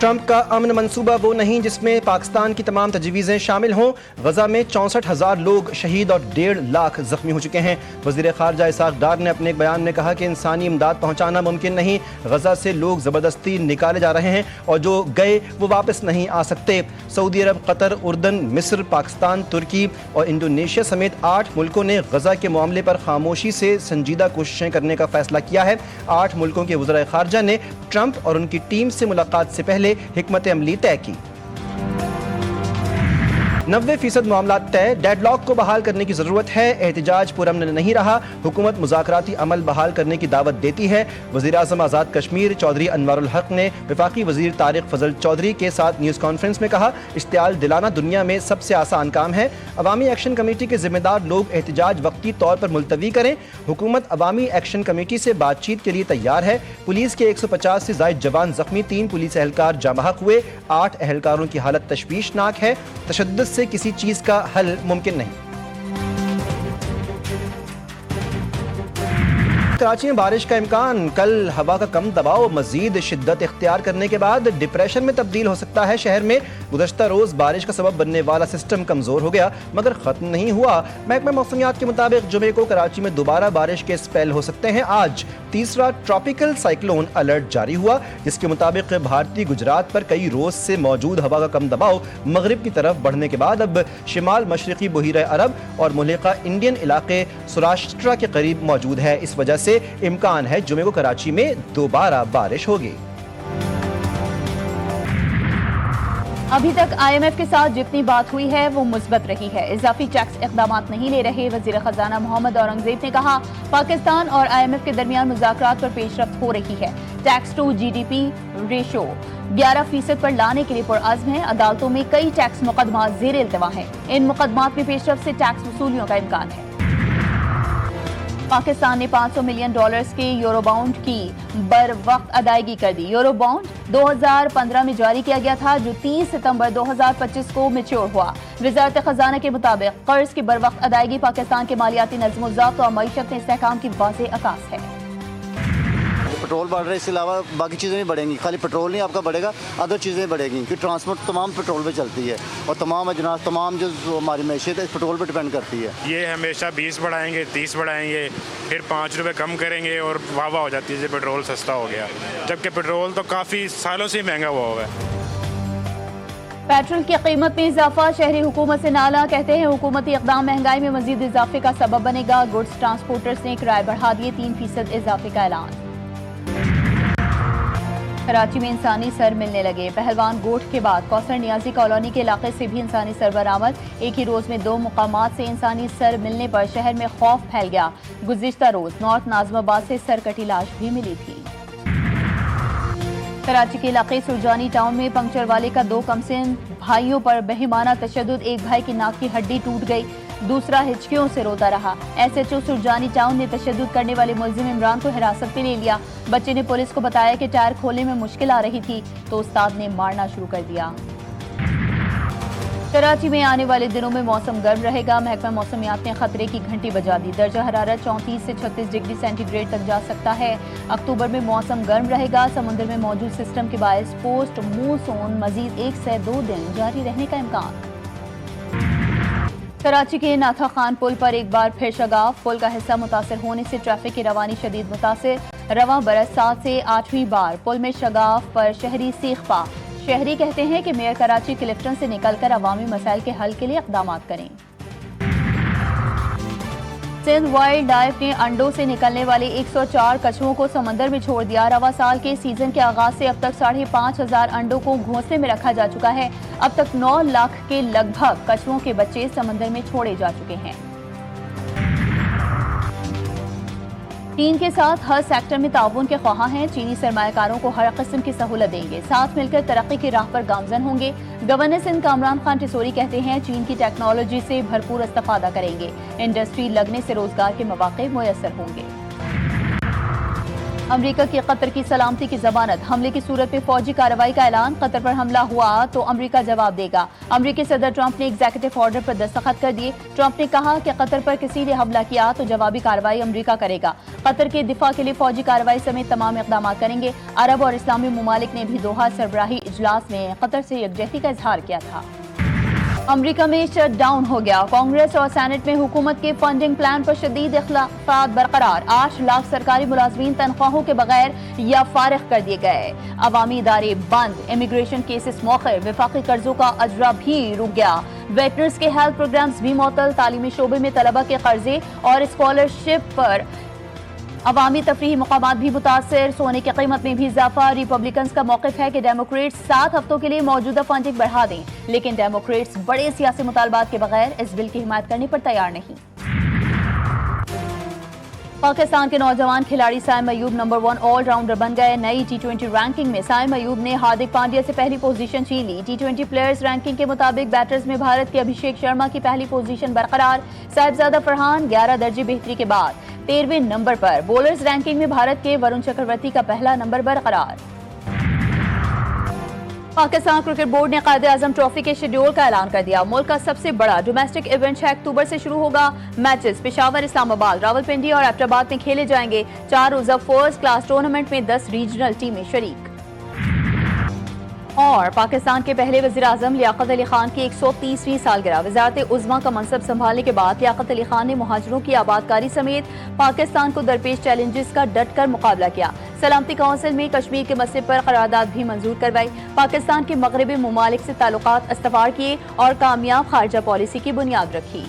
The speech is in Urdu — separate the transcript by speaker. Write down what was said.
Speaker 1: ٹرمپ کا امن منصوبہ وہ نہیں جس میں پاکستان کی تمام تجویزیں شامل ہوں. غزہ میں 64,000 لوگ شہید اور 1.5 لاکھ زخمی ہو چکے ہیں. وزیر خارجہ اسحاق ڈار نے اپنے ایک بیان میں کہا کہ انسانی امداد پہنچانا ممکن نہیں. غزہ سے لوگ زبردستی نکالے جا رہے ہیں اور جو گئے وہ واپس نہیں آ سکتے. سعودی عرب، قطر، اردن، مصر، پاکستان، ترکی اور انڈونیشیا سمیت 8 ملکوں نے غزہ کے معاملے پر خاموشی سے سنجیدہ کوششیں کرنے کا فیصلہ کیا ہے. 8 ملکوں کے وزرائے خارجہ نے ٹرمپ اور ان کی ٹیم سے ملاقات سے پہلے حکمت عملی طے کی. 90% معاملات طے. ڈیڈ لاک کو بحال کرنے کی ضرورت ہے. احتجاج پرامن نہیں رہا. حکومت مذاکراتی عمل بحال کرنے کی دعوت دیتی ہے. وزیر اعظم آزاد کشمیر چودھری انوار الحق نے وفاقی وزیر طارق فضل چودھری کے ساتھ نیوز کانفرنس میں کہا اشتعال دلانا دنیا میں سب سے آسان کام ہے. عوامی ایکشن کمیٹی کے ذمہ دار لوگ احتجاج وقتی طور پر ملتوی کریں. حکومت عوامی ایکشن کمیٹی سے بات چیت کے لیے تیار ہے. پولیس کے 150 سے زائد جوان زخمی. 3 پولیس اہلکار جاں بحق ہوئے. 8 اہلکاروں کی حالت تشویشناک ہے. تشدد سے کسی چیز کا حل ممکن نہیں. کراچی میں بارش کا امکان. کل ہوا کا کم دباؤ مزید شدت اختیار کرنے کے بعد ڈپریشن میں تبدیل ہو سکتا ہے. شہر میں گزشتہ روز بارش کا سبب بننے والا سسٹم کمزور ہو گیا مگر ختم نہیں ہوا. محکمہ موسمیات کے مطابق جمعے کو کراچی میں دوبارہ بارش کے اسپیل ہو سکتے ہیں. آج تیسرا ٹراپیکل سائیکلون الرٹ جاری ہوا جس کے مطابق بھارتی گجرات پر کئی روز سے موجود ہوا کا کم دباؤ مغرب کی طرف بڑھنے کے بعد اب شمال مشرقی بحیرہ عرب اور ملحقہ انڈین علاقے سوراشٹرا کے قریب موجود ہے. اس وجہ سے امکان ہے جمعے کو کراچی میں دوبارہ بارش ہوگی.
Speaker 2: ابھی تک آئی ایم ایف کے ساتھ جتنی بات ہوئی ہے وہ مثبت رہی ہے. اضافی ٹیکس اقدامات نہیں لے رہے. وزیر خزانہ محمد اورنگزیب نے کہا پاکستان اور آئی ایم ایف کے درمیان مذاکرات پر پیش رفت ہو رہی ہے. Tax to G D P ratio 11% پر لانے کے لیے پرعزم ہے. عدالتوں میں کئی ٹیکس مقدمات زیر التوا ہیں. ان مقدمات میں پیش رفت سے ٹیکس وصولیوں کا امکان ہے. پاکستان نے $500 ملین کے یورو بانڈ کی بر وقت ادائیگی کر دی. یورو بانڈ 2015 میں جاری کیا گیا تھا جو 30 ستمبر 2025 کو میچور ہوا. وزارت خزانہ کے مطابق قرض کی بر وقت ادائیگی پاکستان کے مالیاتی نظم و ضبط اور معیشت میں استحکام کی واضح عکاس ہے.
Speaker 3: پیٹرول بڑھ رہا ہے، اس کے علاوہ باقی چیزیں بھی بڑھیں گی. خالی پیٹرول نہیں آپ کا بڑھے گا، ادر چیزیں بڑھیں گی کیونکہ ٹرانسپورٹ تمام پیٹرول پہ چلتی ہے اور تمام اجناس تمام جو ہماری معیشت ہے اس پیٹرول پہ ڈیپینڈ کرتی ہے.
Speaker 4: یہ ہمیشہ 20 بڑھائیں گے، 30 بڑھائیں گے، پھر 5 روپے کم کریں گے اور واہ واہ ہو جاتی ہے پیٹرول سستا ہو گیا، جبکہ پیٹرول تو کافی سالوں سے مہنگا ہوا ہوا ہے.
Speaker 2: پیٹرول کی قیمت میں اضافہ شہری حکومت سے نالا. کہتے ہیں حکومتی اقدام مہنگائی میں مزید اضافے کا سبب بنے گا. گڈز ٹرانسپورٹرز نے کرائے بڑھا دیے. 3% اضافے کا اعلان. کراچی میں انسانی سر ملنے لگے. پہلوان گوٹھ کے بعد کوثر نیازی کالونی کے علاقے سے بھی انسانی سر برآمد. ایک ہی روز میں 2 مقامات سے انسانی سر ملنے پر شہر میں خوف پھیل گیا. گزشتہ روز نارتھ ناظم آباد سے سر کٹی لاش بھی ملی تھی. کراچی کے علاقے سرجانی ٹاؤن میں پنکچر والے کا 2 کمسن بھائیوں پر بہیمانہ تشدد. ایک بھائی کی ناک کی ہڈی ٹوٹ گئی، دوسرا ہچکیوں سے روتا رہا. S H O Surjani town نے تشدد کرنے والے ملزم عمران کو حراست میں لے لیا. بچے نے پولیس کو بتایا کہ ٹائر کھولنے میں مشکل آ رہی تھی تو استاد نے مارنا شروع کر دیا. کراچی میں آنے والے دنوں میں موسم گرم رہے گا. محکمہ موسمیات نے خطرے کی گھنٹی بجا دی. درجہ حرارت 34 سے 36 ڈگری سینٹی گریڈ تک جا سکتا ہے. اکتوبر میں موسم گرم رہے گا. سمندر میں موجود سسٹم کے باعث پوسٹ مونسون مزید 1 سے 2 دن جاری رہنے کا امکان. کراچی کے ناتھا خان پل پر ایک بار پھر شگاف. پل کا حصہ متاثر ہونے سے ٹریفک کی روانی شدید متاثر. رواں برس 7 سے 8ویں بار پل میں شگاف پر شہری سیخ پا. شہری کہتے ہیں کہ میئر کراچی کلفٹن سے نکل کر عوامی مسائل کے حل کے لیے اقدامات کریں. سندھ وائلڈ لائف نے انڈوں سے نکلنے والے 104 کچھووں کو سمندر میں چھوڑ دیا. رواں سال کے سیزن کے آغاز سے اب تک 5,500 انڈوں کو گھونسلے میں رکھا جا چکا ہے. اب تک 9 لاکھ کے لگ بھگ کچھووں کے بچے سمندر میں چھوڑے جا چکے ہیں. چین کے ساتھ ہر سیکٹر میں تعاون کے خواہاں ہیں. چینی سرمایہ کاروں کو ہر قسم کی سہولت دیں گے. ساتھ مل کر ترقی کی راہ پر گامزن ہوں گے. گورنر سندھ کامران خان ٹسوری کہتے ہیں چین کی ٹیکنالوجی سے بھرپور استفادہ کریں گے. انڈسٹری لگنے سے روزگار کے مواقع میسر ہوں گے. امریکہ کی قطر کی سلامتی کی ضمانت، حملے کی صورت میں فوجی کارروائی کا اعلان، قطر پر حملہ ہوا تو امریکہ جواب دے گا۔ امریکی صدر ٹرمپ نے ایگزیکٹو آرڈر پر دستخط کر دیے۔ ٹرمپ نے کہا کہ قطر پر کسی نے حملہ کیا تو جوابی کارروائی امریکہ کرے گا۔ قطر کے دفاع کے لیے فوجی کارروائی سمیت تمام اقدامات کریں گے۔ عرب اور اسلامی ممالک نے بھی دوحہ سربراہی اجلاس میں قطر سے یکجہتی کا اظہار کیا تھا۔ امریکہ میں شٹ ڈاؤن ہو گیا، کانگریس اور سینٹ میں حکومت کے فنڈنگ پلان پر شدید اختلافات برقرار، 8 لاکھ سرکاری ملازمین تنخواہوں کے بغیر یا فارغ کر دیے گئے، عوامی ادارے بند، امیگریشن کیسز موخر، وفاقی قرضوں کا اجرا بھی رک گیا، ویٹرنز کے ہیلتھ پروگرامز بھی معطل، تعلیمی شعبے میں طلبہ کے قرضے اور اسکالرشپ پر عوامی تفریحی مقامات بھی متاثر، سونے کی قیمت میں بھی اضافہ۔ ریپبلکنز کا موقف ہے کہ ڈیموکریٹس 7 ہفتوں کے لیے موجودہ فنڈنگ بڑھا دیں، لیکن ڈیموکریٹس بڑے سیاسی مطالبات کے بغیر اس بل کی حمایت کرنے پر تیار نہیں۔ پاکستان کے نوجوان کھلاڑی سائم ایوب نمبر 1 آل راؤنڈر بن گئے۔ نئی T20 رینکنگ میں سائم ایوب نے ہاردک پانڈیا سے پہلی پوزیشن چھین لی۔ T20 پلیئرز رینکنگ کے مطابق بیٹرز میں بھارت کے ابھیشیک شرما کی پہلی پوزیشن برقرار، صاحبزادہ فرحان 11 درجے بہتری کے بعد 13ویں نمبر پر، بولرز رینکنگ میں بھارت کے ورن چکرورتی کا پہلا نمبر برقرار۔ پاکستان کرکٹ بورڈ نے قائد اعظم ٹرافی کے شیڈول کا اعلان کر دیا۔ ملک کا سب سے بڑا ڈومیسٹک ایونٹ 6 اکتوبر سے شروع ہوگا۔ میچز پشاور، اسلام آباد، راولپنڈی اور ایبٹ آباد میں کھیلے جائیں گے۔ 4 روزہ فرسٹ کلاس ٹورنامنٹ میں 10 ریجنل ٹیمیں شریک۔ اور پاکستان کے پہلے وزیر اعظم لیاقت علی خان کی 130ویں سالگرہ، وزارت عظمیٰ کا منصب سنبھالنے کے بعد لیاقت علی خان نے مہاجروں کی آبادکاری سمیت پاکستان کو درپیش چیلنجز کا ڈٹ کر مقابلہ کیا۔ سلامتی کونسل میں کشمیر کے مسئلے پر قرارداد بھی منظور کروائی، پاکستان کے مغربی ممالک سے تعلقات استوار کیے اور کامیاب خارجہ پالیسی کی بنیاد رکھی۔